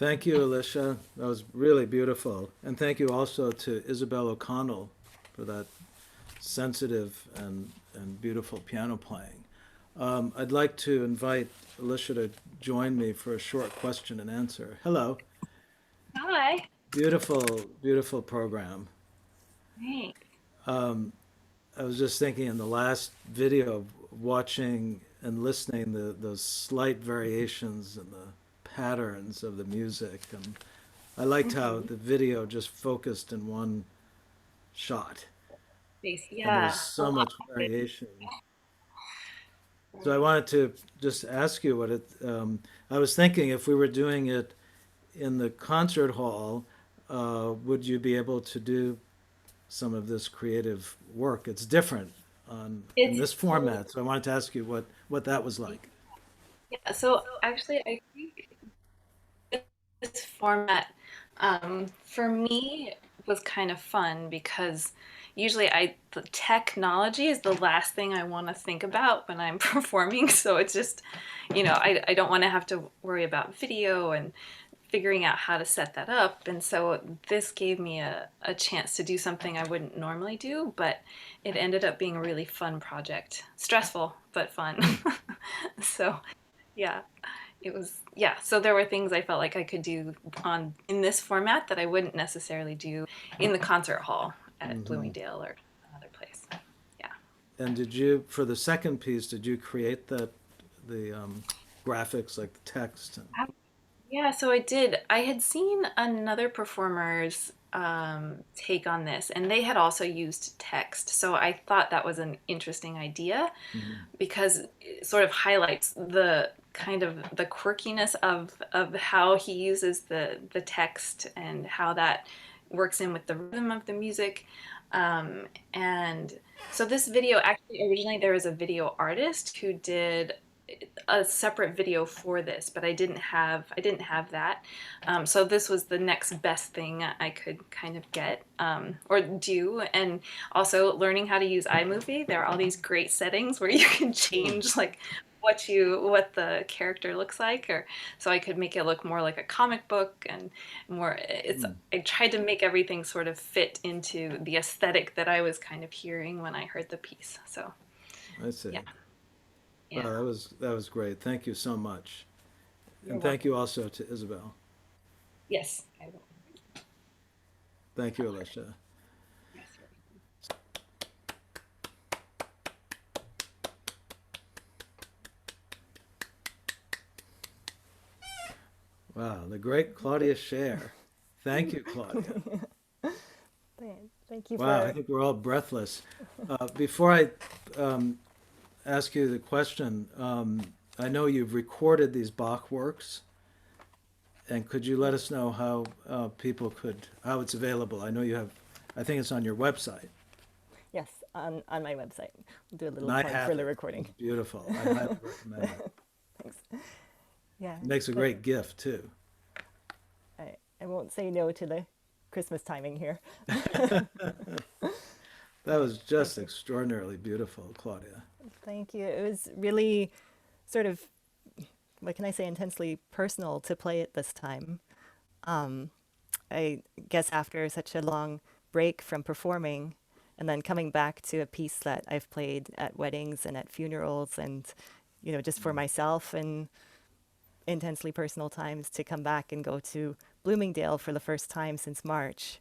Thank you, Alicia. That was really beautiful. And thank you also to Isabel O'Connell for that sensitive and beautiful piano playing. I'd like to invite Alicia to join me for a short question and answer. Hello. Hi. Beautiful, beautiful program. Thanks. I was just thinking in the last video, watching and listening to those slight variations in the patterns of the music. And I liked how hmm the video just focused in one shot. And there was Yeah, a so lot much of it. variation. So I wanted to just ask you I was thinking if we were doing it in the concert hall, would you be able to do some of this creative work? It's different in It's this format. So I wanted to ask you what that was like. yeah. So actually, I think this format for me was kind of fun because usually the technology is the last thing I want to think about when I'm performing. So it's just, I don't want to have to worry about video and figuring out how to set that up. And so this gave me a chance to do something I wouldn't normally do, but it ended up being a really fun project. Stressful, but fun. So yeah, it was, yeah. So there were things I felt like I could do on in this format that I wouldn't necessarily do in the concert hall at Hmm. Bloomingdale or another place. Yeah. And did you, for the second piece, did you create the graphics like the text? And, Yeah, so I did. I had seen another performer's take on this, and they had also used text. So I thought that was an interesting idea Mhm. because it sort of highlights the kind of the quirkiness of how he uses the text and how that works in with the rhythm of the music. And so this video actually originally there was a video artist who did a separate video for this, but I didn't have that. So this was the next best thing I could kind of get or do, and also learning how to use iMovie. There are all these great settings where you can Hmm. change like what the character looks like, or so I could make it look more like a comic book and more. It's Hmm. I tried to make everything sort of fit into the aesthetic that I was kind of hearing when I heard the piece. So I see. yeah, yeah, Wow, that was great. Thank you so much. you're And thank welcome. you also to Isabel. Yes, I will. Thank you, Alicia. Yes, Wow, the great Claudia Scher. Thank you, Claudia. Thank you Wow, I for. think we're all breathless. Before I um, ask you the question, I know you've recorded these Bach works, and could you let us know how how it's available? I know you have, I think it's on your website, Yes, on my website. We'll do a and little I plug for have the it. recording. It's beautiful. I highly recommend it. Thanks. Yeah, It makes a but great gift, too. I won't say no to the Christmas timing here. That was Thank just you. extraordinarily beautiful, Claudia. Thank you. It was really sort of, what can I say, intensely personal to play it this time. I guess after such a long break from performing and then coming back to a piece that I've played at weddings and at funerals and, just for myself and intensely personal times to come back and go to Bloomingdale for the first time since March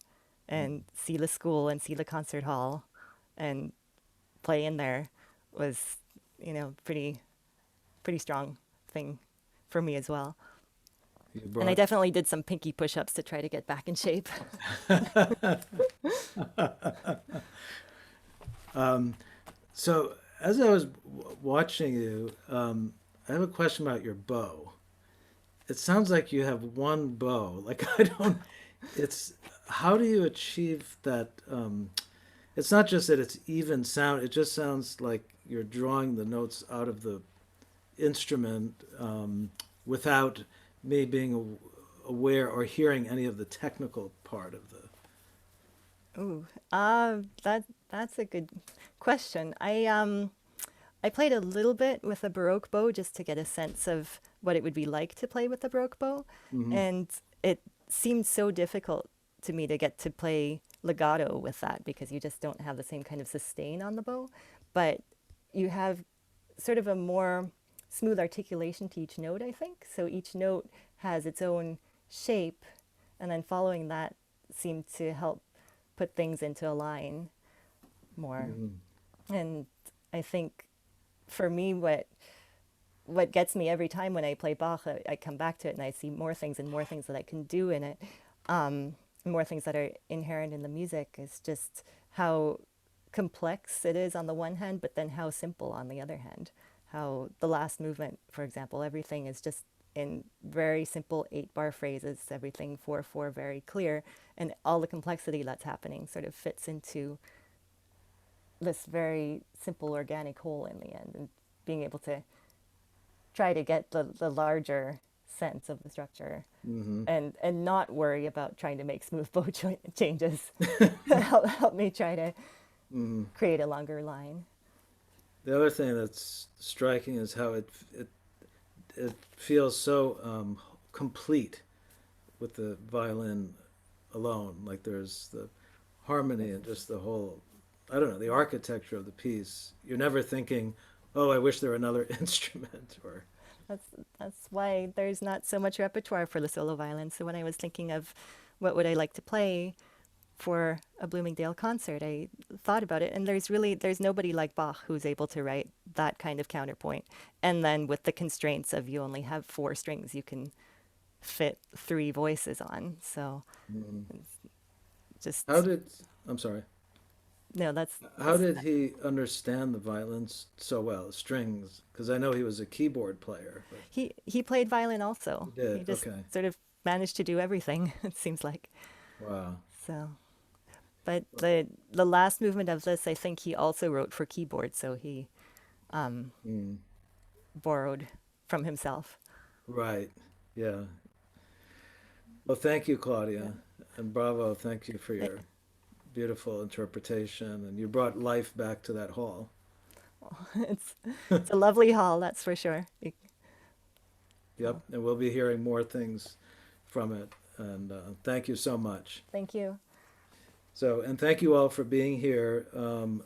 and see the school and see the concert hall and play in there was, pretty strong thing for me as well. You And I brought. definitely did some pinky push-ups to try to get back in shape. So, as I was watching you, I have a question about your bow. It sounds like you have one bow. Like, I don't, it's, how do you achieve that? It's not just that it's even sound, it just sounds like you're drawing the notes out of the instrument without me being aware or hearing any of the technical part of the. Ooh, that's a good question. I played a little bit with a Baroque bow just to get a sense of what it would be like to play with a Baroque bow. Hmm. And it seemed so difficult to me to get to play legato with that because you just don't have the same kind of sustain on the bow. But you have sort of a more smooth articulation to each note, I think. So each note has its own shape, and then following that seemed to help put things into a line more. Hmm. And I think for me, what gets me every time when I play Bach, I come back to it and I see more things and more things that I can do in it, more things that are inherent in the music. Is just how complex it is on the one hand, but then how simple on the other hand. How the last movement, for example, everything is just in very simple 8-bar phrases, everything 4/4 very clear, and all the complexity that's happening sort of fits into this very simple organic whole in the end, and being able to try to get the larger sense of the structure Hmm. and not worry about trying to make smooth bow changes. Help me try to Hmm. create a longer line. The other thing that's striking is how it feels so complete with the violin alone. Like there's the harmony and just the whole, I don't know, the architecture of the piece. You're never thinking, oh, I wish there were another instrument or. That's that's why there's not so much repertoire for the solo violin. So when I was thinking of what would I like to play for a Bloomingdale concert, I thought about it, and there's nobody like Bach who's able to write that kind of counterpoint. And then with the constraints of you only have 4 strings, you can fit 3 voices on. So Mm. How just did, I'm sorry, no, how did he understand the violins so well, strings? Because I know he was a keyboard player, but he played violin also. he did. He just Okay. sort of managed to do everything. It seems like Wow. so. But the last movement of this, I think he also wrote for keyboard, so he Mm. borrowed from himself. Right. Yeah. Well, thank you, Yeah. Claudia, and bravo. Thank you for Eh, your beautiful interpretation, and you brought life back to that hall. it's a lovely hall, that's for sure. Yep, So and we'll be hearing more things from it. And thank you so much. thank you. So, and thank you all for being here. I'm